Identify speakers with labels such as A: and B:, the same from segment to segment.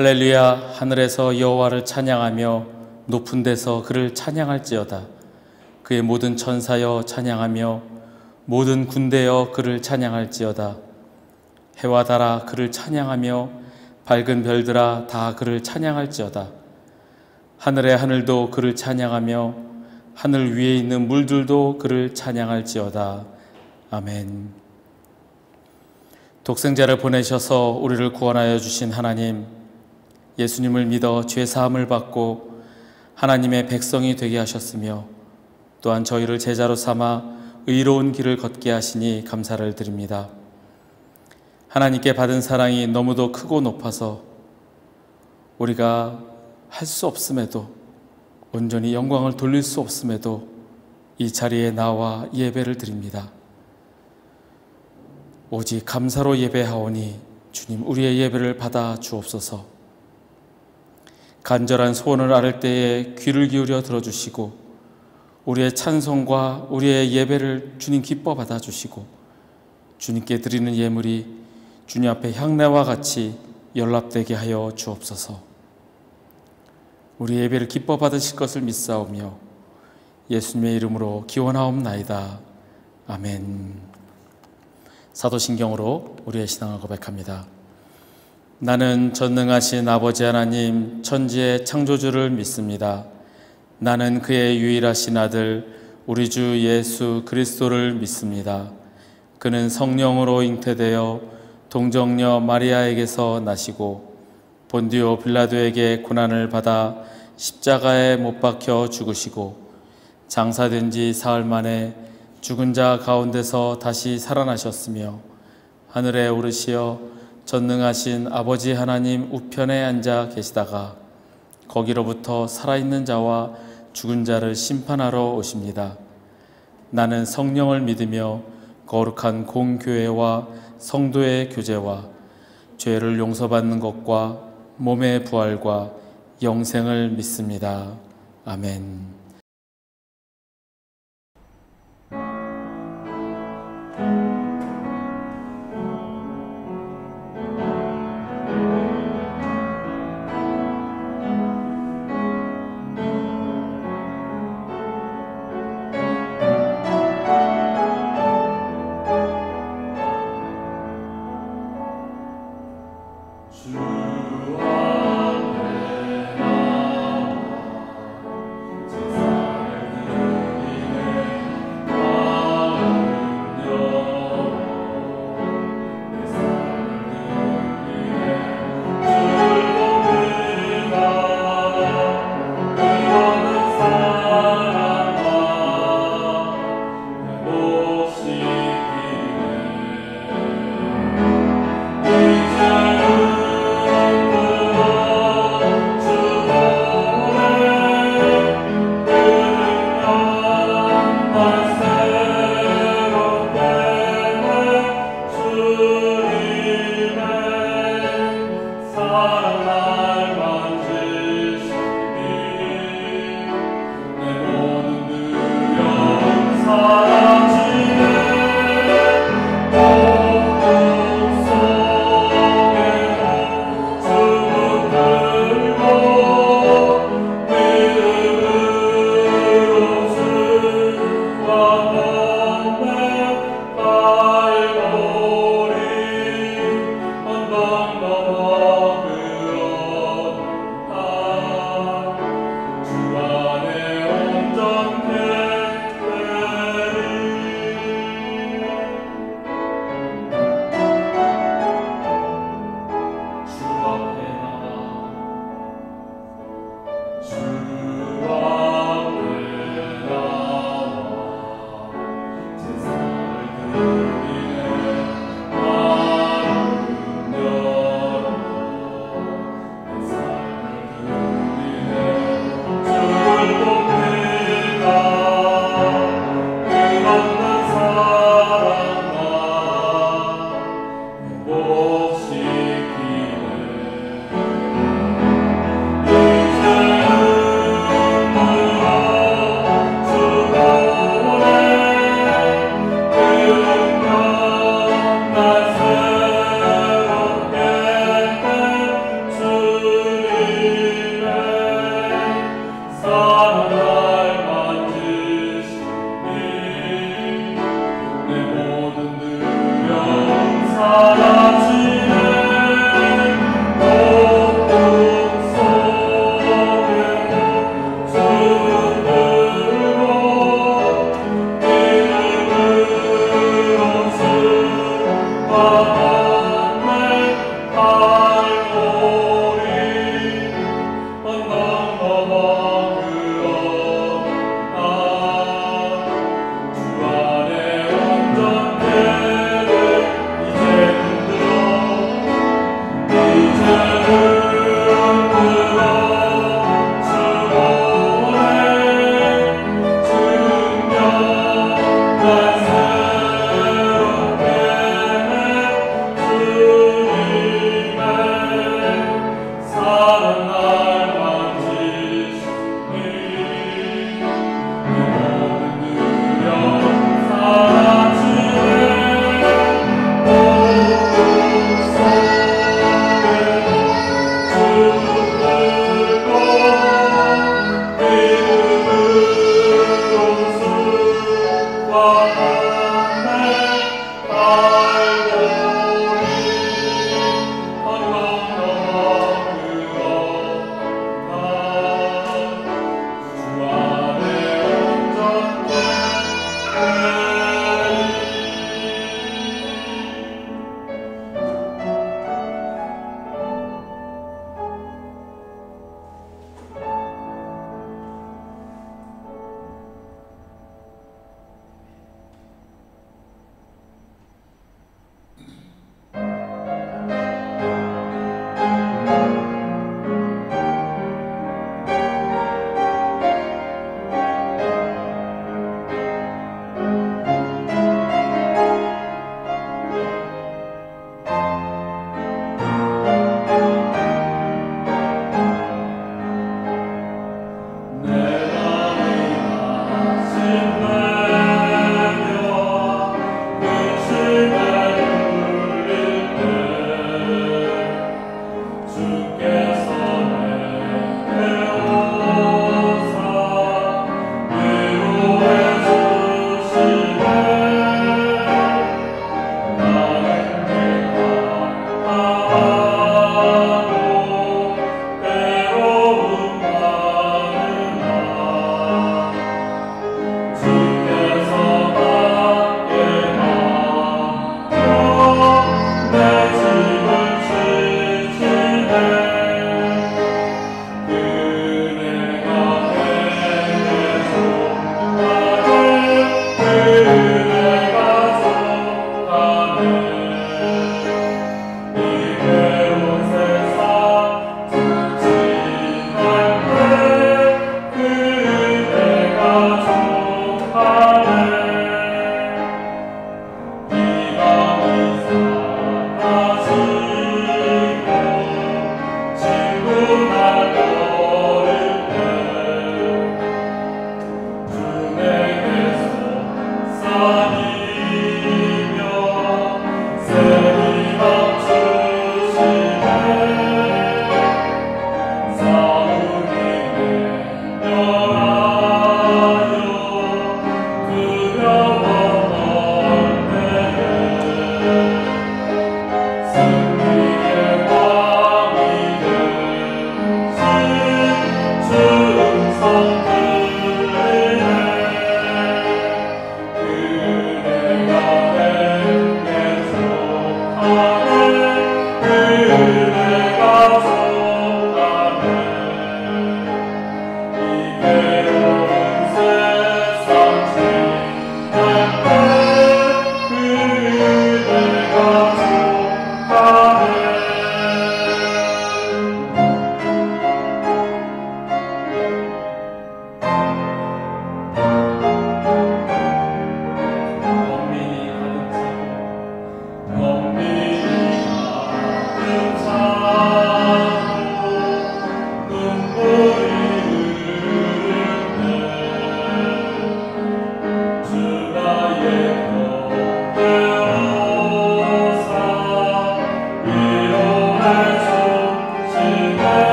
A: 할렐루야. 하늘에서 여호와를 찬양하며 높은 데서 그를 찬양할지어다. 그의 모든 천사여 찬양하며 모든 군대여 그를 찬양할지어다. 해와 달아 그를 찬양하며 밝은 별들아 다 그를 찬양할지어다. 하늘의 하늘도 그를 찬양하며 하늘 위에 있는 물들도 그를 찬양할지어다. 아멘. 독생자를 보내셔서 우리를 구원하여 주신 하나님, 예수님을 믿어 죄사함을 받고 하나님의 백성이 되게 하셨으며 또한 저희를 제자로 삼아 의로운 길을 걷게 하시니 감사를 드립니다. 하나님께 받은 사랑이 너무도 크고 높아서 우리가 할 수 없음에도, 온전히 영광을 돌릴 수 없음에도 이 자리에 나와 예배를 드립니다. 오직 감사로 예배하오니 주님, 우리의 예배를 받아 주옵소서. 간절한 소원을 아를 때에 귀를 기울여 들어주시고 우리의 찬송과 우리의 예배를 주님 기뻐 받아주시고 주님께 드리는 예물이 주님 앞에 향내와 같이 연락되게 하여 주옵소서. 우리 예배를 기뻐 받으실 것을 믿사오며 예수님의 이름으로 기원하옵나이다. 아멘. 사도신경으로 우리의 신앙을 고백합니다. 나는 전능하신 아버지 하나님 천지의 창조주를 믿습니다. 나는 그의 유일하신 아들 우리 주 예수 그리스도를 믿습니다. 그는 성령으로 잉태되어 동정녀 마리아에게서 나시고 본디오 빌라도에게 고난을 받아 십자가에 못 박혀 죽으시고 장사된 지 사흘 만에 죽은 자 가운데서 다시 살아나셨으며 하늘에 오르시어 전능하신 아버지 하나님 우편에 앉아 계시다가 거기로부터 살아있는 자와 죽은 자를 심판하러 오십니다. 나는 성령을 믿으며 거룩한 공교회와 성도의 교제와 죄를 용서받는 것과 몸의 부활과 영생을 믿습니다. 아멘.
B: 주 앞에 나와 Amen.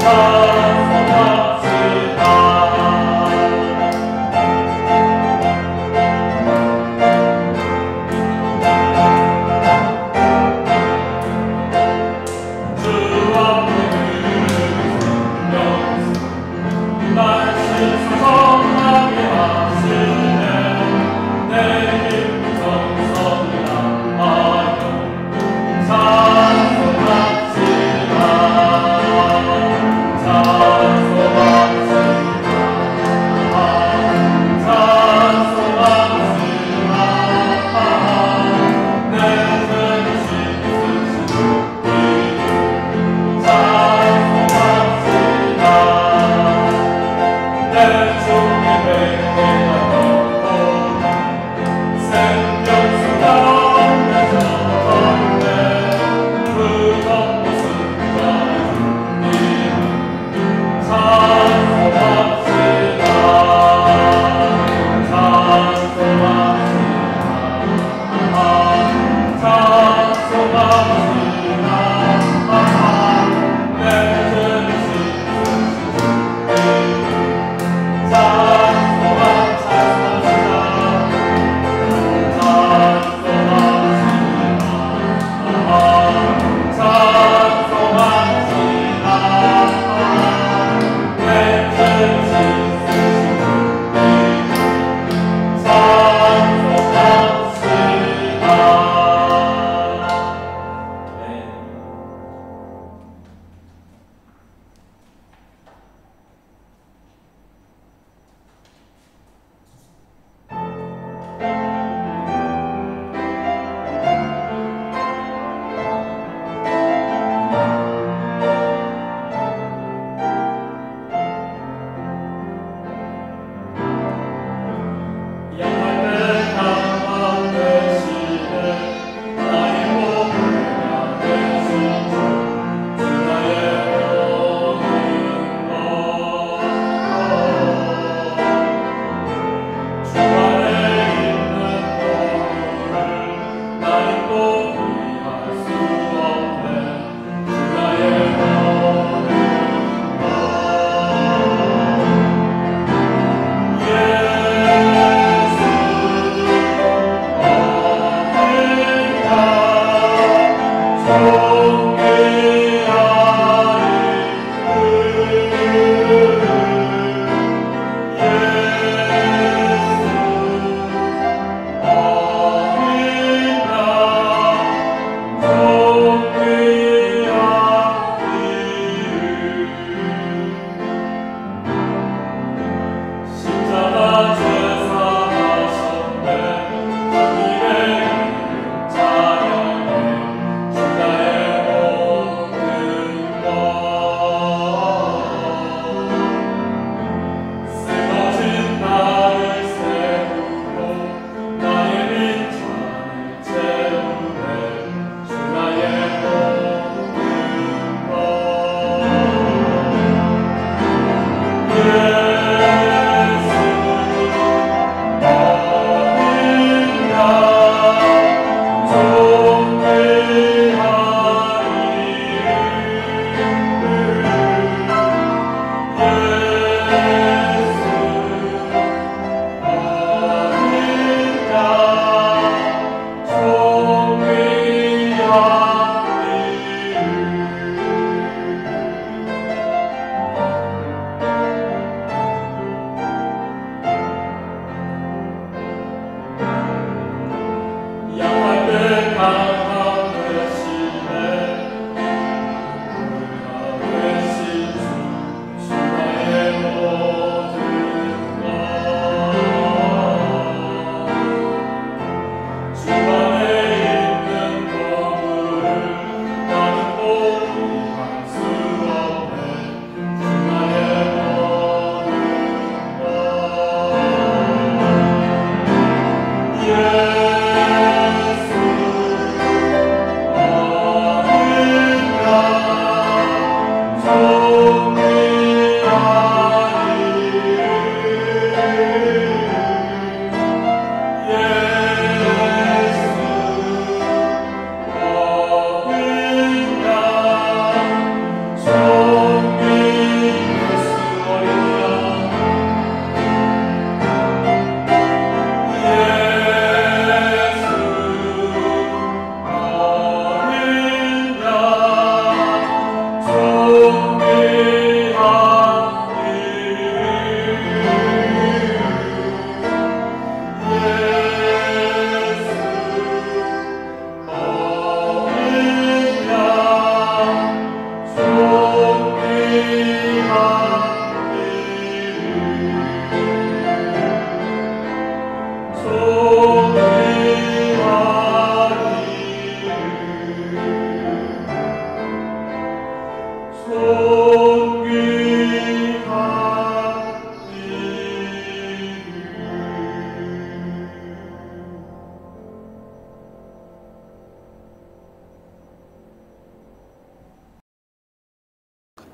B: 찬송합시다.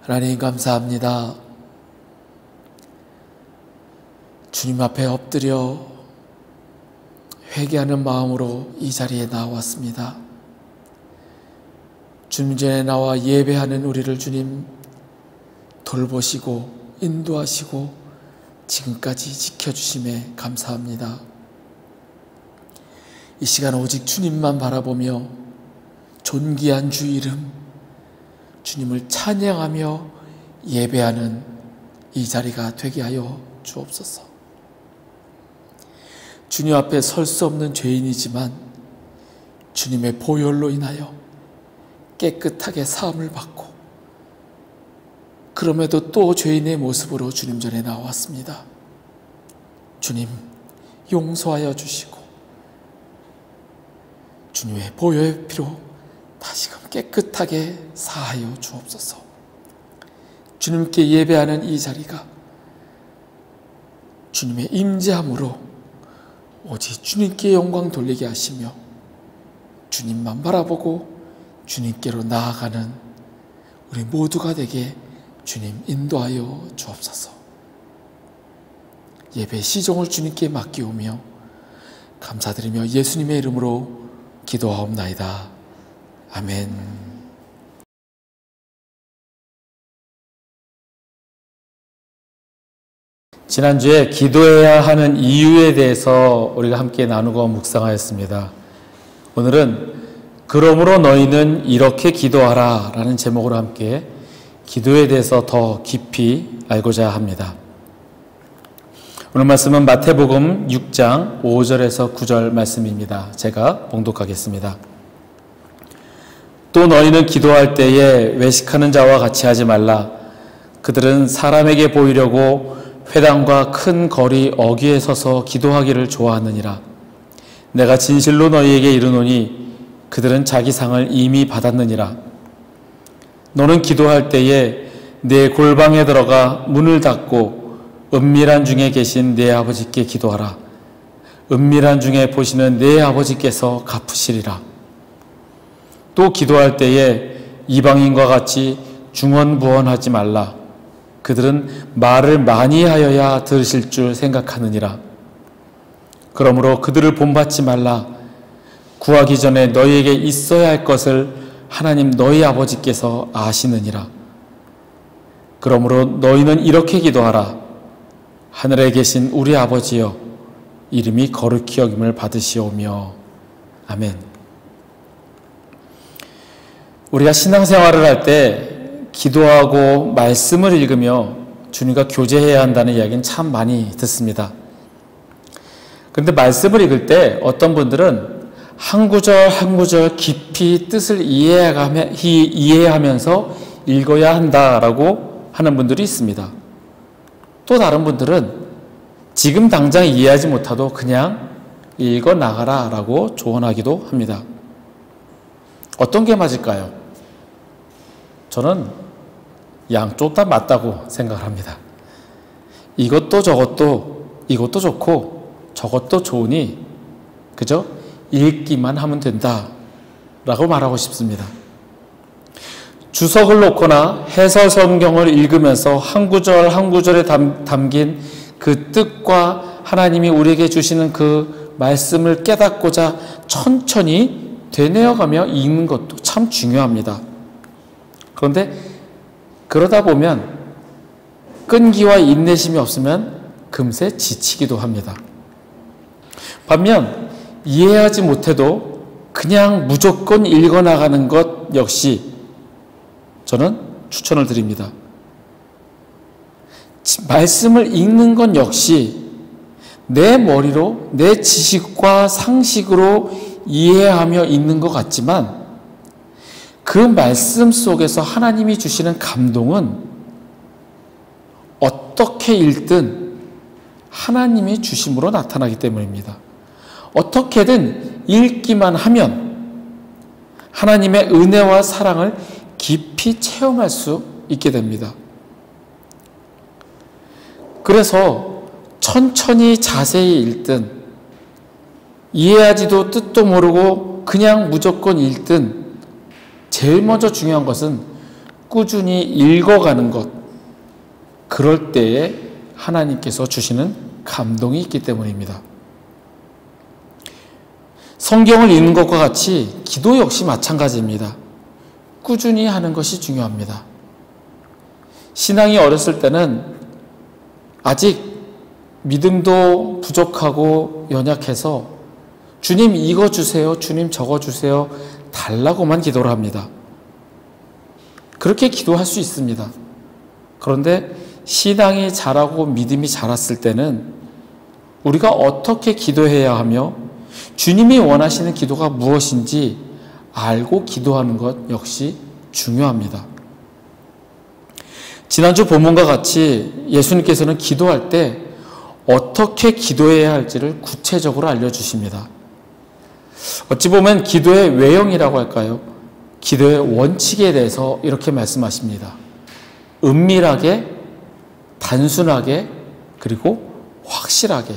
A: 하나님 감사합니다. 주님 앞에 엎드려 회개하는 마음으로 이 자리에 나왔습니다. 주님 전에 나와 예배하는 우리를 주님 돌보시고 인도하시고 지금까지 지켜주심에 감사합니다. 이 시간 오직 주님만 바라보며 존귀한 주 이름 주님을 찬양하며 예배하는 이 자리가 되게 하여 주옵소서. 주님 앞에 설 수 없는 죄인이지만 주님의 보혈로 인하여 깨끗하게 사함을 받고 그럼에도 또 죄인의 모습으로 주님 전에 나왔습니다. 주님 용서하여 주시고 주님의 보혈의 피로 다시금 깨끗하게 사하여 주옵소서. 주님께 예배하는 이 자리가 주님의 임재함으로 오직 주님께 영광 돌리게 하시며 주님만 바라보고 주님께로 나아가는 우리 모두가 되게 주님 인도하여 주옵소서. 예배 시종을 주님께 맡기오며 감사드리며 예수님의 이름으로 기도하옵나이다. 아멘. 지난주에 기도해야 하는 이유에 대해서 우리가 함께 나누고 묵상하였습니다. 오늘은 그러므로 너희는 이렇게 기도하라 라는 제목으로 함께 기도에 대해서 더 깊이 알고자 합니다. 오늘 말씀은 마태복음 6장 5절에서 9절 말씀입니다. 제가 봉독하겠습니다. 또 너희는 기도할 때에 외식하는 자와 같이 하지 말라. 그들은 사람에게 보이려고 회당과 큰 거리 어귀에 서서 기도하기를 좋아하느니라. 내가 진실로 너희에게 이르노니 그들은 자기 상을 이미 받았느니라. 너는 기도할 때에 내 골방에 들어가 문을 닫고 은밀한 중에 계신 내 아버지께 기도하라. 은밀한 중에 보시는 내 아버지께서 갚으시리라. 또 기도할 때에 이방인과 같이 중언부언하지 말라. 그들은 말을 많이 하여야 들으실 줄 생각하느니라. 그러므로 그들을 본받지 말라. 구하기 전에 너희에게 있어야 할 것을 하나님 너희 아버지께서 아시느니라. 그러므로 너희는 이렇게 기도하라. 하늘에 계신 우리 아버지여, 이름이 거룩히 여김을 받으시오며. 아멘. 우리가 신앙생활을 할 때 기도하고 말씀을 읽으며 주님과 교제해야 한다는 이야기는 참 많이 듣습니다. 그런데 말씀을 읽을 때 어떤 분들은 한 구절 한 구절 깊이 뜻을 이해하면서 읽어야 한다라고 하는 분들이 있습니다. 또 다른 분들은 지금 당장 이해하지 못하도 그냥 읽어 나가라 라고 조언하기도 합니다. 어떤 게 맞을까요? 저는 양쪽 다 맞다고 생각을 합니다. 이것도 저것도, 이것도 좋고 저것도 좋으니 그저 읽기만 하면 된다 라고 말하고 싶습니다. 주석을 놓거나 해설 성경을 읽으면서 한 구절 한 구절에 담긴 그 뜻과 하나님이 우리에게 주시는 그 말씀을 깨닫고자 천천히 되뇌어가며 읽는 것도 참 중요합니다. 그런데 그러다 보면 끈기와 인내심이 없으면 금세 지치기도 합니다. 반면 이해하지 못해도 그냥 무조건 읽어나가는 것 역시 저는 추천을 드립니다. 말씀을 읽는 건 역시 내 머리로 내 지식과 상식으로 이해하며 읽는 것 같지만 그 말씀 속에서 하나님이 주시는 감동은 어떻게 읽든 하나님이 주심으로 나타나기 때문입니다. 어떻게든 읽기만 하면 하나님의 은혜와 사랑을 깊이 체험할 수 있게 됩니다. 그래서 천천히 자세히 읽든 이해하지도 뜻도 모르고 그냥 무조건 읽든 제일 먼저 중요한 것은 꾸준히 읽어가는 것. 그럴 때에 하나님께서 주시는 감동이 있기 때문입니다. 성경을 읽는 것과 같이 기도 역시 마찬가지입니다. 꾸준히 하는 것이 중요합니다. 신앙이 어렸을 때는 아직 믿음도 부족하고 연약해서 주님 이거 주세요, 주님 저거 주세요 달라고만 기도를 합니다. 그렇게 기도할 수 있습니다. 그런데 신앙이 자라고 믿음이 자랐을 때는 우리가 어떻게 기도해야 하며 주님이 원하시는 기도가 무엇인지 알고 기도하는 것 역시 중요합니다. 지난주 본문과 같이 예수님께서는 기도할 때 어떻게 기도해야 할지를 구체적으로 알려주십니다. 어찌 보면 기도의 외형이라고 할까요? 기도의 원칙에 대해서 이렇게 말씀하십니다. 은밀하게, 단순하게, 그리고 확실하게.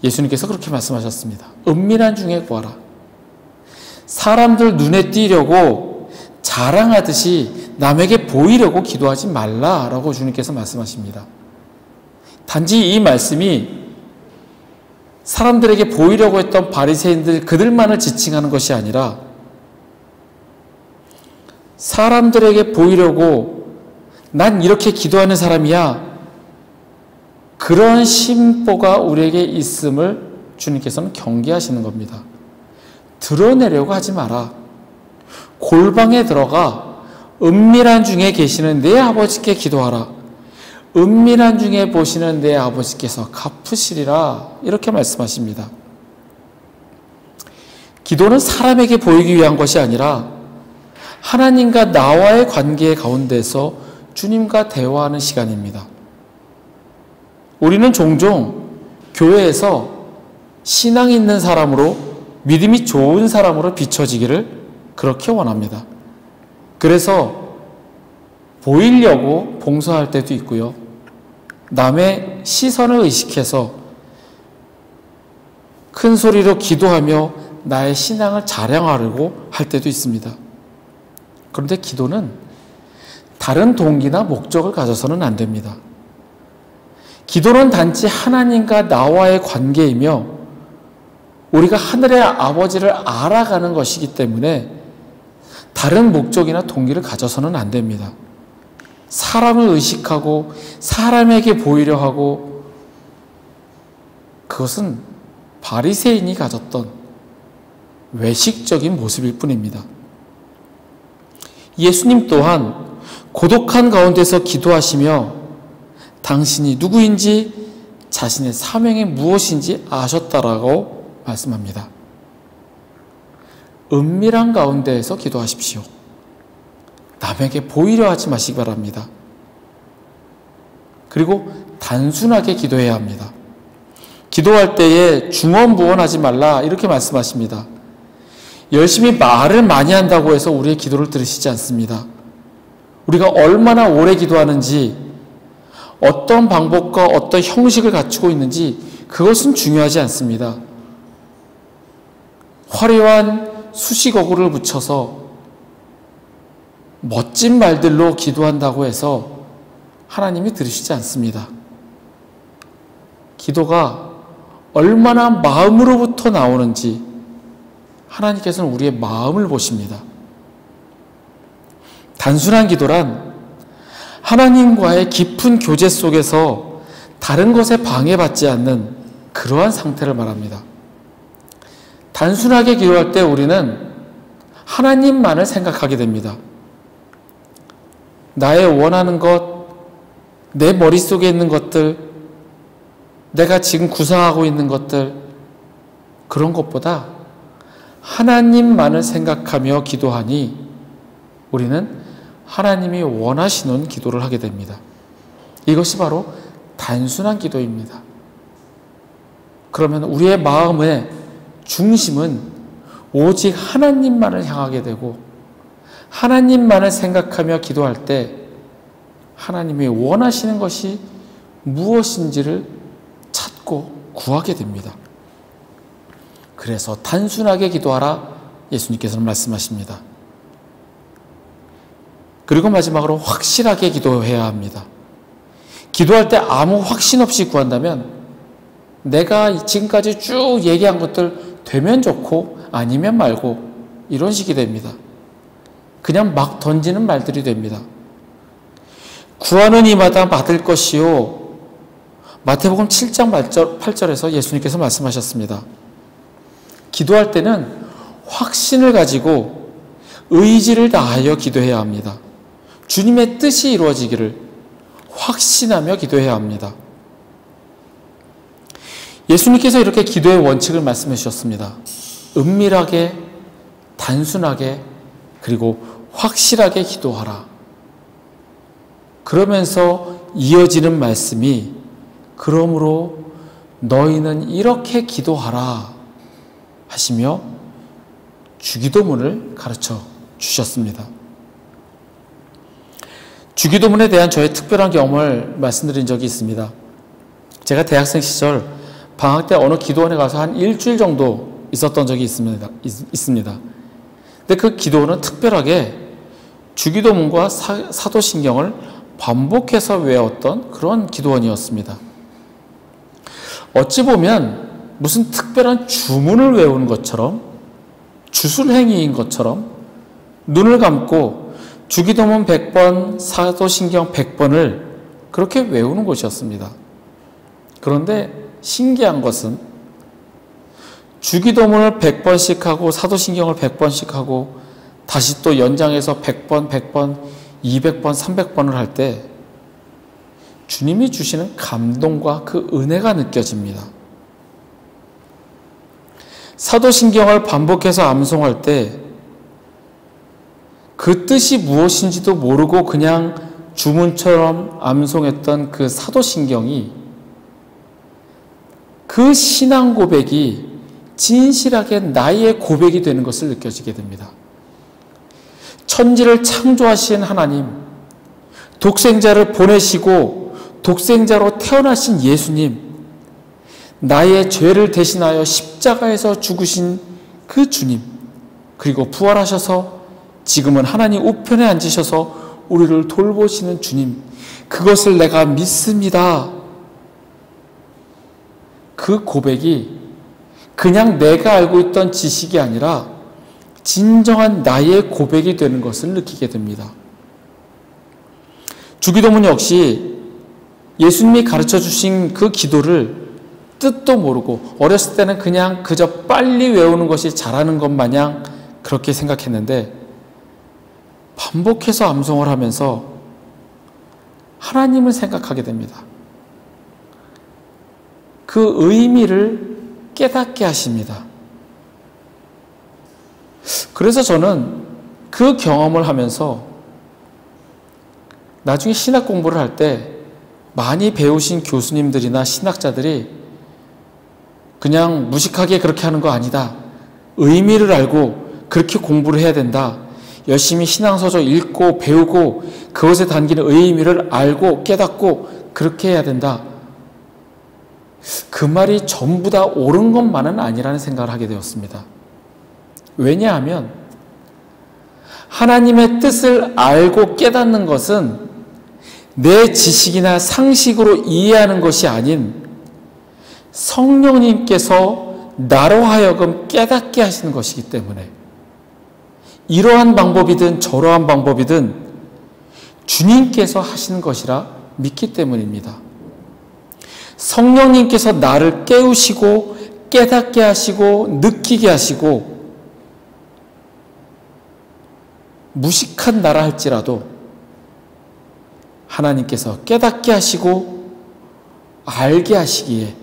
A: 예수님께서 그렇게 말씀하셨습니다. 은밀한 중에 구하라. 사람들 눈에 띄려고 자랑하듯이 남에게 보이려고 기도하지 말라라고 주님께서 말씀하십니다. 단지 이 말씀이 사람들에게 보이려고 했던 바리새인들 그들만을 지칭하는 것이 아니라 사람들에게 보이려고 난 이렇게 기도하는 사람이야. 그런 심보가 우리에게 있음을 주님께서는 경계하시는 겁니다. 드러내려고 하지 마라. 골방에 들어가 은밀한 중에 계시는 내 아버지께 기도하라. 은밀한 중에 보시는 내 아버지께서 갚으시리라. 이렇게 말씀하십니다. 기도는 사람에게 보이기 위한 것이 아니라 하나님과 나와의 관계 가운데서 주님과 대화하는 시간입니다. 우리는 종종 교회에서 신앙이 있는 사람으로, 믿음이 좋은 사람으로 비춰지기를 그렇게 원합니다. 그래서 보이려고 봉사할 때도 있고요. 남의 시선을 의식해서 큰 소리로 기도하며 나의 신앙을 자랑하려고 할 때도 있습니다. 그런데 기도는 다른 동기나 목적을 가져서는 안 됩니다. 기도는 단지 하나님과 나와의 관계이며 우리가 하늘의 아버지를 알아가는 것이기 때문에 다른 목적이나 동기를 가져서는 안 됩니다. 사람을 의식하고 사람에게 보이려 하고 그것은 바리새인이 가졌던 외식적인 모습일 뿐입니다. 예수님 또한 고독한 가운데서 기도하시며 당신이 누구인지 자신의 사명이 무엇인지 아셨다라고 말씀합니다. 은밀한 가운데에서 기도하십시오. 남에게 보이려 하지 마시기 바랍니다. 그리고 단순하게 기도해야 합니다. 기도할 때에 중언부언하지 말라 이렇게 말씀하십니다. 열심히 말을 많이 한다고 해서 우리의 기도를 들으시지 않습니다. 우리가 얼마나 오래 기도하는지, 어떤 방법과 어떤 형식을 갖추고 있는지 그것은 중요하지 않습니다. 화려한 수식어구를 붙여서 멋진 말들로 기도한다고 해서 하나님이 들으시지 않습니다. 기도가 얼마나 마음으로부터 나오는지 하나님께서는 우리의 마음을 보십니다. 단순한 기도란 하나님과의 깊은 교제 속에서 다른 것에 방해받지 않는 그러한 상태를 말합니다. 단순하게 기도할 때 우리는 하나님만을 생각하게 됩니다. 나의 원하는 것, 내 머릿속에 있는 것들, 내가 지금 구상하고 있는 것들, 그런 것보다 하나님만을 생각하며 기도하니 우리는 하나님이 원하시는 기도를 하게 됩니다. 이것이 바로 단순한 기도입니다. 그러면 우리의 마음의 중심은 오직 하나님만을 향하게 되고 하나님만을 생각하며 기도할 때 하나님이 원하시는 것이 무엇인지를 찾고 구하게 됩니다. 그래서 단순하게 기도하라 예수님께서는 말씀하십니다. 그리고 마지막으로 확실하게 기도해야 합니다. 기도할 때 아무 확신 없이 구한다면 내가 지금까지 쭉 얘기한 것들 되면 좋고 아니면 말고 이런 식이 됩니다. 그냥 막 던지는 말들이 됩니다. 구하는 이마다 받을 것이요. 마태복음 7장 8절에서 예수님께서 말씀하셨습니다. 기도할 때는 확신을 가지고 의지를 다하여 기도해야 합니다. 주님의 뜻이 이루어지기를 확신하며 기도해야 합니다. 예수님께서 이렇게 기도의 원칙을 말씀해 주셨습니다. 은밀하게, 단순하게, 그리고 확실하게 기도하라. 그러면서 이어지는 말씀이 그러므로 너희는 이렇게 기도하라 하시며 주기도문을 가르쳐 주셨습니다. 주기도문에 대한 저의 특별한 경험을 말씀드린 적이 있습니다. 제가 대학생 시절 방학 때 어느 기도원에 가서 한 일주일 정도 있었던 적이 있습니다. 근데 그 기도원은 특별하게 주기도문과 사도신경을 반복해서 외웠던 그런 기도원이었습니다. 어찌 보면 무슨 특별한 주문을 외우는 것처럼 주술행위인 것처럼 눈을 감고 주기도문 100번, 사도신경 100번을 그렇게 외우는 것이었습니다. 그런데 신기한 것은 주기도문을 100번씩 하고 사도신경을 100번씩 하고 다시 또 연장해서 100번, 100번, 200번, 300번을 할 때 주님이 주시는 감동과 그 은혜가 느껴집니다. 사도신경을 반복해서 암송할 때 그 뜻이 무엇인지도 모르고 그냥 주문처럼 암송했던 그 사도신경이 그 신앙 고백이 진실하게 나의 고백이 되는 것을 느껴지게 됩니다. 천지를 창조하신 하나님, 독생자를 보내시고 독생자로 태어나신 예수님, 나의 죄를 대신하여 십자가에서 죽으신 그 주님, 그리고 부활하셔서 지금은 하나님 우편에 앉으셔서 우리를 돌보시는 주님, 그것을 내가 믿습니다. 그 고백이 그냥 내가 알고 있던 지식이 아니라 진정한 나의 고백이 되는 것을 느끼게 됩니다. 주기도문 역시 예수님이 가르쳐 주신 그 기도를 뜻도 모르고 어렸을 때는 그냥 그저 빨리 외우는 것이 잘하는 것 마냥 그렇게 생각했는데 반복해서 암송을 하면서 하나님을 생각하게 됩니다. 그 의미를 깨닫게 하십니다. 그래서 저는 그 경험을 하면서 나중에 신학 공부를 할 때 많이 배우신 교수님들이나 신학자들이 그냥 무식하게 그렇게 하는 거 아니다. 의미를 알고 그렇게 공부를 해야 된다. 열심히 신앙서적 읽고 배우고 그것에 담기는 의미를 알고 깨닫고 그렇게 해야 된다. 그 말이 전부 다 옳은 것만은 아니라는 생각을 하게 되었습니다. 왜냐하면 하나님의 뜻을 알고 깨닫는 것은 내 지식이나 상식으로 이해하는 것이 아닌 성령님께서 나로 하여금 깨닫게 하시는 것이기 때문에 이러한 방법이든 저러한 방법이든 주님께서 하시는 것이라 믿기 때문입니다. 성령님께서 나를 깨우시고 깨닫게 하시고 느끼게 하시고 무식한 나라 할지라도 하나님께서 깨닫게 하시고 알게 하시기에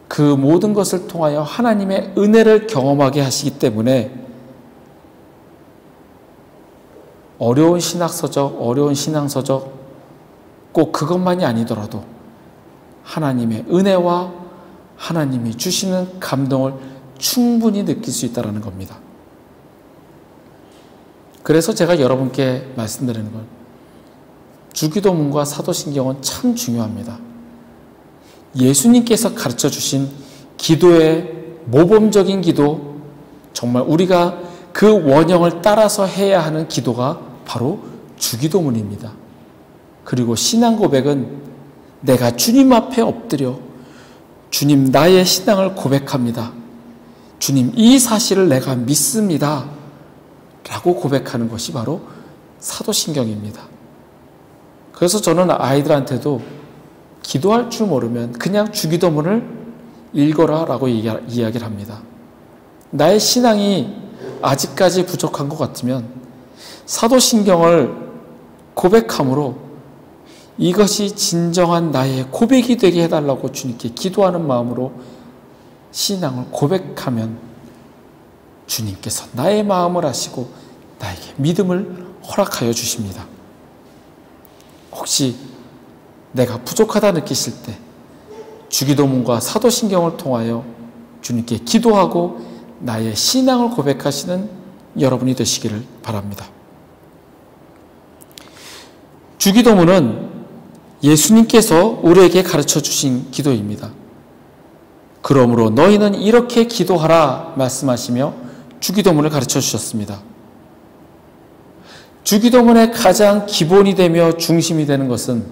A: 그 모든 것을 통하여 하나님의 은혜를 경험하게 하시기 때문에 어려운 신학서적, 어려운 신앙서적 꼭 그것만이 아니더라도 하나님의 은혜와 하나님이 주시는 감동을 충분히 느낄 수 있다는 겁니다. 그래서 제가 여러분께 말씀드리는 건 주기도문과 사도신경은 참 중요합니다. 예수님께서 가르쳐 주신 기도의 모범적인 기도, 정말 우리가 그 원형을 따라서 해야 하는 기도가 바로 주기도문입니다. 그리고 신앙 고백은 내가 주님 앞에 엎드려 주님 나의 신앙을 고백합니다. 주님 이 사실을 내가 믿습니다. 라고 고백하는 것이 바로 사도신경입니다. 그래서 저는 아이들한테도 기도할 줄 모르면 그냥 주기도문을 읽어라 라고 이야기를 합니다. 나의 신앙이 아직까지 부족한 것 같으면 사도신경을 고백함으로 이것이 진정한 나의 고백이 되게 해달라고 주님께 기도하는 마음으로 신앙을 고백하면 주님께서 나의 마음을 아시고 나에게 믿음을 허락하여 주십니다. 혹시 내가 부족하다 느끼실 때 주기도문과 사도신경을 통하여 주님께 기도하고 나의 신앙을 고백하시는 여러분이 되시기를 바랍니다. 주기도문은 예수님께서 우리에게 가르쳐 주신 기도입니다. 그러므로 너희는 이렇게 기도하라 말씀하시며 주기도문을 가르쳐 주셨습니다. 주기도문의 가장 기본이 되며 중심이 되는 것은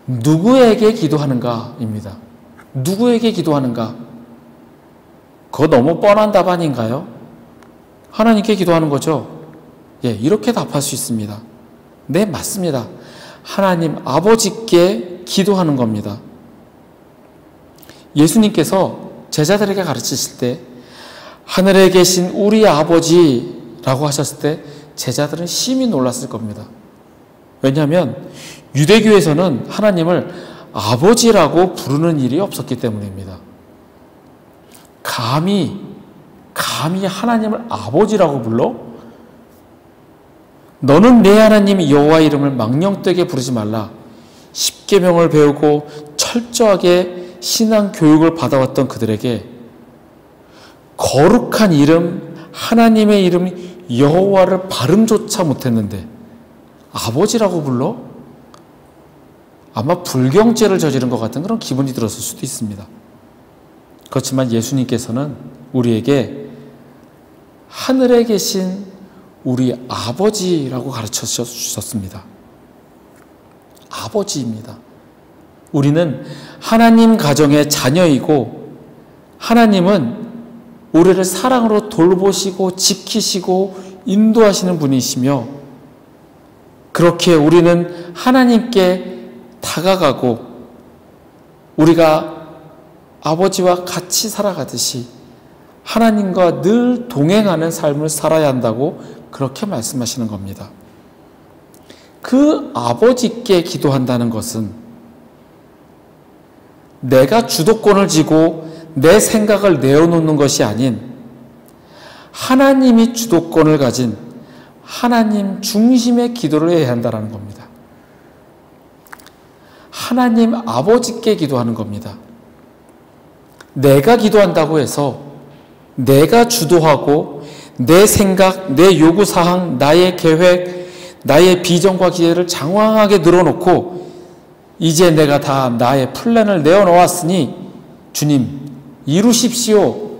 A: 누구에게 기도하는가입니다. 누구에게 기도하는가? 그거 너무 뻔한 답 아닌가요? 하나님께 기도하는 거죠? 이렇게 답할 수 있습니다. 네, 맞습니다. 하나님 아버지께 기도하는 겁니다. 예수님께서 제자들에게 가르치실 때 하늘에 계신 우리 아버지라고 하셨을 때 제자들은 심히 놀랐을 겁니다. 왜냐하면 유대교에서는 하나님을 아버지라고 부르는 일이 없었기 때문입니다. 감히 하나님을 아버지라고 불러? 너는 내 하나님 여호와 이름을 망령되게 부르지 말라. 십계명을 배우고 철저하게 신앙 교육을 받아왔던 그들에게 거룩한 이름, 하나님의 이름 여호와를 발음조차 못했는데 아버지라고 불러? 아마 불경죄를 저지른 것 같은 그런 기분이 들었을 수도 있습니다. 그렇지만 예수님께서는 우리에게 하늘에 계신 우리 아버지라고 가르쳐 주셨습니다. 아버지입니다. 우리는 하나님 가정의 자녀이고 하나님은 우리를 사랑으로 돌보시고 지키시고 인도하시는 분이시며 그렇게 우리는 하나님께 다가가고 우리가 아버지와 같이 살아가듯이 하나님과 늘 동행하는 삶을 살아야 한다고 그렇게 말씀하시는 겁니다. 그 아버지께 기도한다는 것은 내가 주도권을 쥐고 내 생각을 내어놓는 것이 아닌 하나님이 주도권을 가진 하나님 중심의 기도를 해야 한다는 겁니다. 하나님 아버지께 기도하는 겁니다. 내가 기도한다고 해서 내가 주도하고 내 생각, 내 요구사항, 나의 계획, 나의 비전과 기회를 장황하게 늘어놓고 이제 내가 다 나의 플랜을 내어놓았으니 주님 이루십시오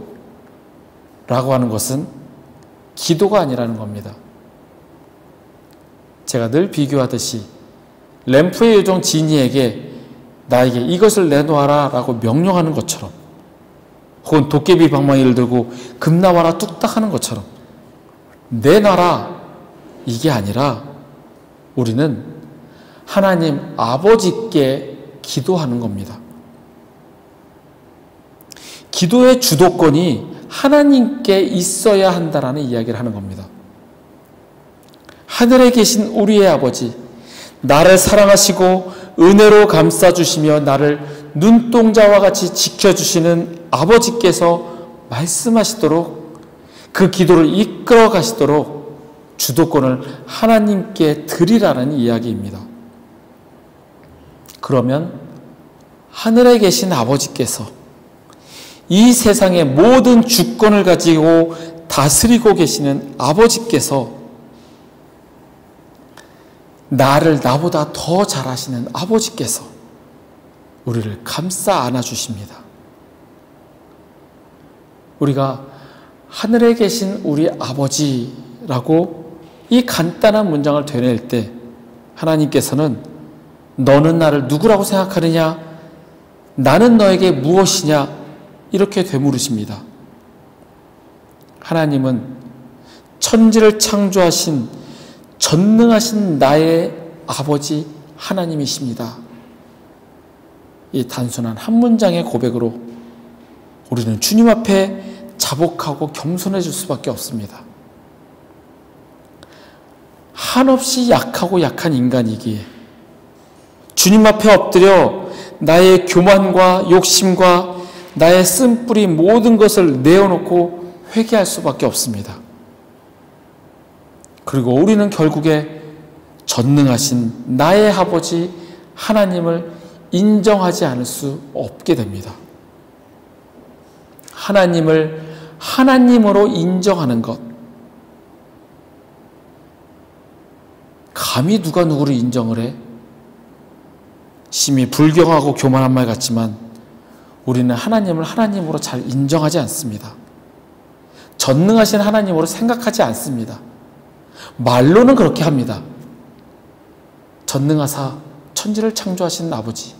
A: 라고 하는 것은 기도가 아니라는 겁니다. 제가 늘 비교하듯이 램프의 요정 지니에게 나에게 이것을 내놓아라 라고 명령하는 것처럼 혹은 도깨비 방망이를 들고 금나와라 뚝딱 하는 것처럼 내놔라 이게 아니라 우리는 하나님 아버지께 기도하는 겁니다. 기도의 주도권이 하나님께 있어야 한다라는 이야기를 하는 겁니다. 하늘에 계신 우리의 아버지, 나를 사랑하시고 은혜로 감싸주시며 나를 눈동자와 같이 지켜주시는 아버지께서 말씀하시도록 그 기도를 이끌어 가시도록 주도권을 하나님께 드리라는 이야기입니다. 그러면 하늘에 계신 아버지께서 이 세상의 모든 주권을 가지고 다스리고 계시는 아버지께서 나를 나보다 더 잘 아시는 아버지께서 우리를 감싸 안아주십니다. 우리가 하늘에 계신 우리 아버지라고 이 간단한 문장을 되뇌일 때 하나님께서는 너는 나를 누구라고 생각하느냐? 나는 너에게 무엇이냐? 이렇게 되물으십니다. 하나님은 천지를 창조하신 전능하신 나의 아버지 하나님이십니다. 이 단순한 한 문장의 고백으로 우리는 주님 앞에 자복하고 겸손해질 수밖에 없습니다. 한없이 약하고 약한 인간이기에 주님 앞에 엎드려 나의 교만과 욕심과 나의 쓴뿌리 모든 것을 내어놓고 회개할 수밖에 없습니다. 그리고 우리는 결국에 전능하신 나의 아버지 하나님을 인정하지 않을 수 없게 됩니다. 하나님을 하나님으로 인정하는 것. 감히 누가 누구를 인정을 해? 심히 불경하고 교만한 말 같지만 우리는 하나님을 하나님으로 잘 인정하지 않습니다. 전능하신 하나님으로 생각하지 않습니다. 말로는 그렇게 합니다. 전능하사 천지를 창조하신 아버지.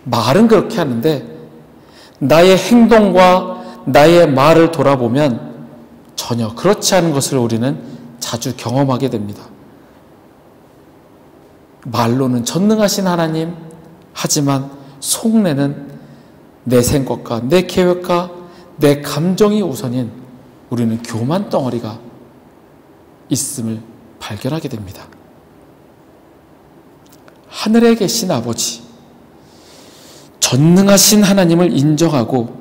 A: 말은 그렇게 하는데 나의 행동과 나의 말을 돌아보면 전혀 그렇지 않은 것을 우리는 자주 경험하게 됩니다. 말로는 전능하신 하나님, 하지만 속내는 내 생각과 내 계획과 내 감정이 우선인 우리는 교만 덩어리가 있음을 발견하게 됩니다. 하늘에 계신 아버지, 전능하신 하나님을 인정하고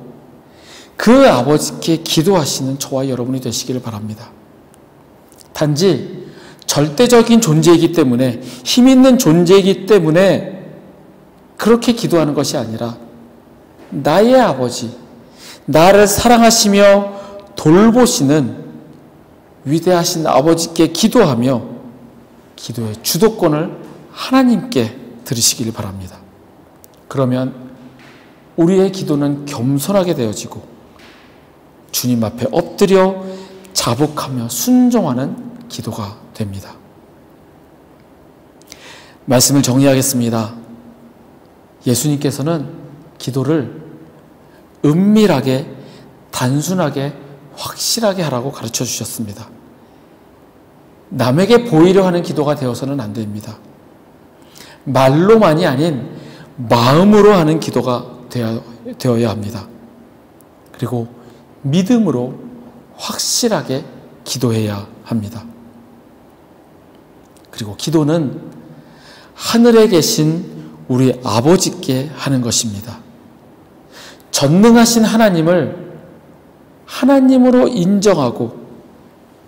A: 그 아버지께 기도하시는 저와 여러분이 되시기를 바랍니다. 단지 절대적인 존재이기 때문에, 힘 있는 존재이기 때문에 그렇게 기도하는 것이 아니라 나의 아버지, 나를 사랑하시며 돌보시는 위대하신 아버지께 기도하며 기도의 주도권을 하나님께 드리시기를 바랍니다. 그러면 우리의 기도는 겸손하게 되어지고 주님 앞에 엎드려 자복하며 순종하는 기도가 됩니다. 말씀을 정리하겠습니다. 예수님께서는 기도를 은밀하게, 단순하게, 확실하게 하라고 가르쳐 주셨습니다. 남에게 보이려 하는 기도가 되어서는 안 됩니다. 말로만이 아닌 마음으로 하는 기도가 되어야 합니다. 그리고 믿음으로 확실하게 기도해야 합니다. 그리고 기도는 하늘에 계신 우리 아버지께 하는 것입니다. 전능하신 하나님을 하나님으로 인정하고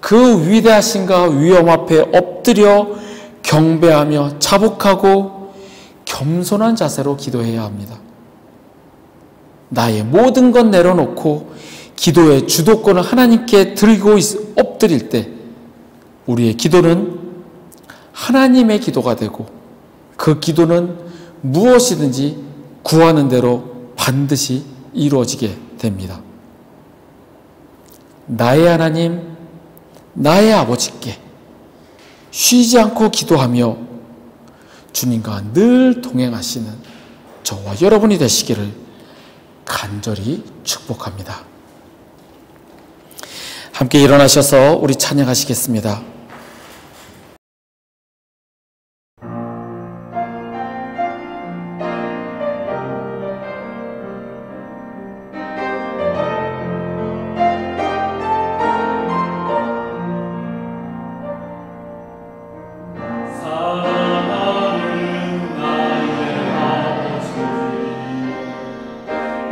A: 그 위대하신가 위엄 앞에 엎드려 경배하며 자복하고 겸손한 자세로 기도해야 합니다. 나의 모든 것 내려놓고 기도의 주도권을 하나님께 들고 엎드릴 때 우리의 기도는 하나님의 기도가 되고 그 기도는 무엇이든지 구하는 대로 반드시 이루어지게 됩니다. 나의 하나님, 나의 아버지께 쉬지 않고 기도하며 주님과 늘 동행하시는 저와 여러분이 되시기를 간절히 축복합니다. 함께 일어나셔서 우리 찬양하시겠습니다.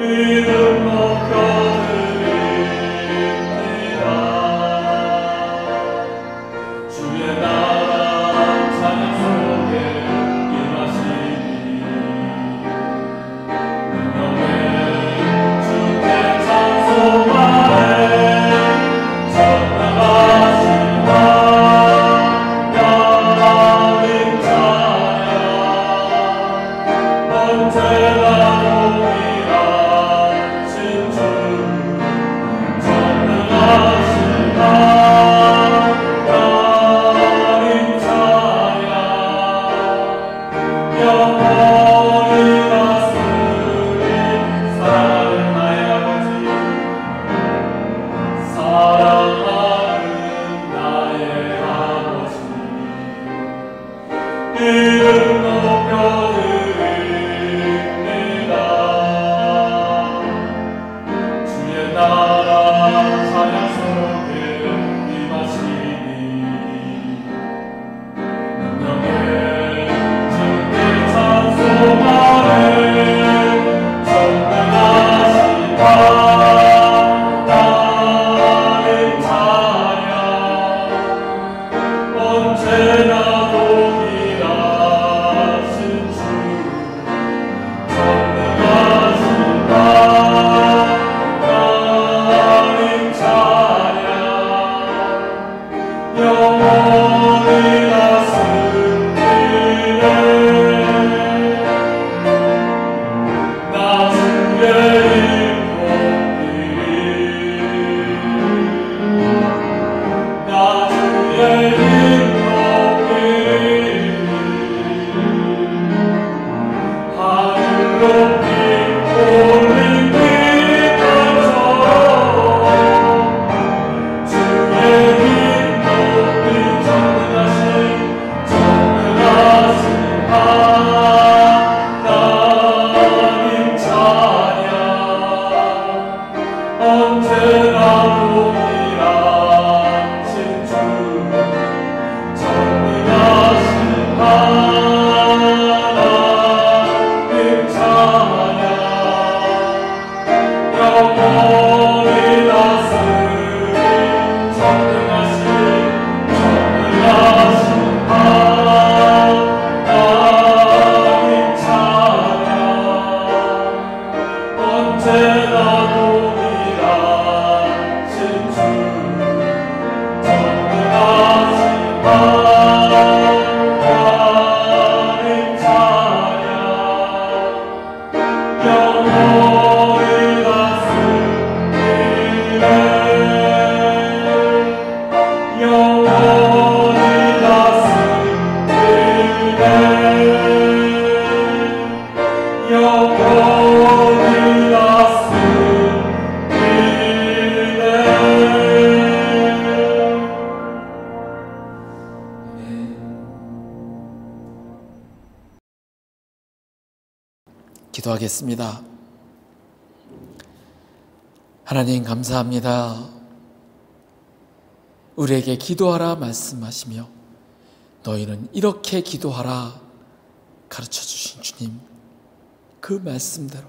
B: 이름 높여드립니다.
A: 이름 높여드립니다. 주의 나라 찬양 속에 임하시니 능력의 주께 찬송하네. 전능하시다 나의 찬양 언제나 동일하신 주 전능하시다 나의 찬양 영원히 다스리네. 나 주의 이름 높이리 나 주의 이름 하늘 높이 올린 빛처럼 주의 이름 높이 전능하신 하나님 찬양 언제나 동일하신 주 전능하신 하나님 찬양 영원히 다스린 전능하신 하나님 찬양 언제나 동일하신 주 전능하신 하나님 찬양 영원히 다스리네. 영원히 다스리네. 영원히 기도하겠습니다. 하나님 감사합니다. 우리에게 기도하라 말씀하시며 너희는 이렇게 기도하라 가르쳐 주신 주님, 그 말씀대로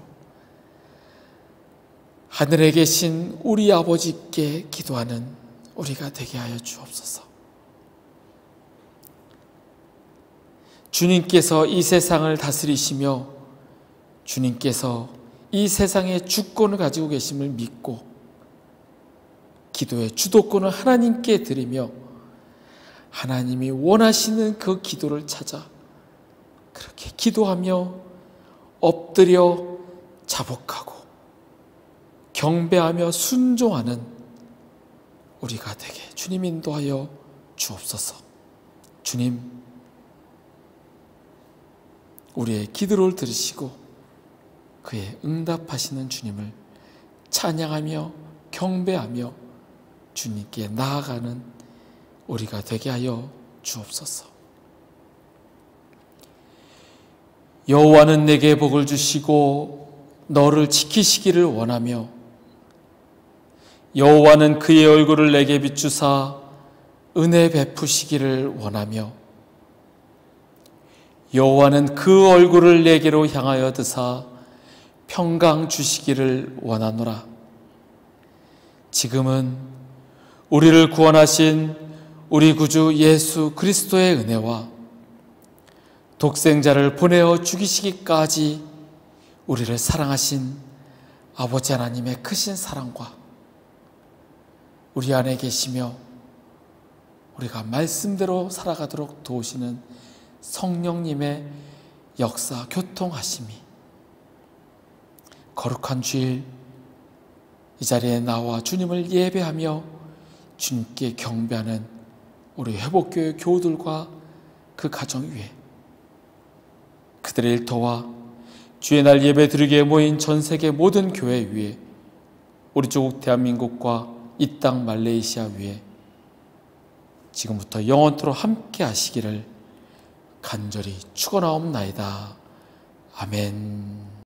A: 하늘에 계신 우리 아버지께 기도하는 우리가 되게 하여 주옵소서. 주님께서 이 세상을 다스리시며 주님께서 이 세상의 주권을 가지고 계심을 믿고 기도의 주도권을 하나님께 드리며 하나님이 원하시는 그 기도를 찾아 그렇게 기도하며 엎드려 자복하고 경배하며 순종하는 우리가 되게 주님 인도하여 주옵소서. 주님, 우리의 기도를 들으시고 그의 응답하시는 주님을 찬양하며 경배하며 주님께 나아가는 우리가 되게 하여 주옵소서. 여호와는 내게 복을 주시고 너를 지키시기를 원하며 여호와는 그의 얼굴을 내게 비추사 은혜 베푸시기를 원하며 여호와는 그 얼굴을 내게로 향하여 드사 평강 주시기를 원하노라. 지금은 우리를 구원하신 우리 구주 예수 그리스도의 은혜와 독생자를 보내어 죽이시기까지 우리를 사랑하신 아버지 하나님의 크신 사랑과 우리 안에 계시며 우리가 말씀대로 살아가도록 도우시는 성령님의 역사, 교통하심이 거룩한 주일 이 자리에 나와 주님을 예배하며 주님께 경배하는 우리 회복교회 교우들과 그 가정 위에 그들의 일터와 주의 날 예배 드리기에 모인 전 세계 모든 교회 위에 우리 조국 대한민국과 이 땅 말레이시아 위에 지금부터 영원토록 함께 하시기를 간절히 축원하옵나이다. 아멘.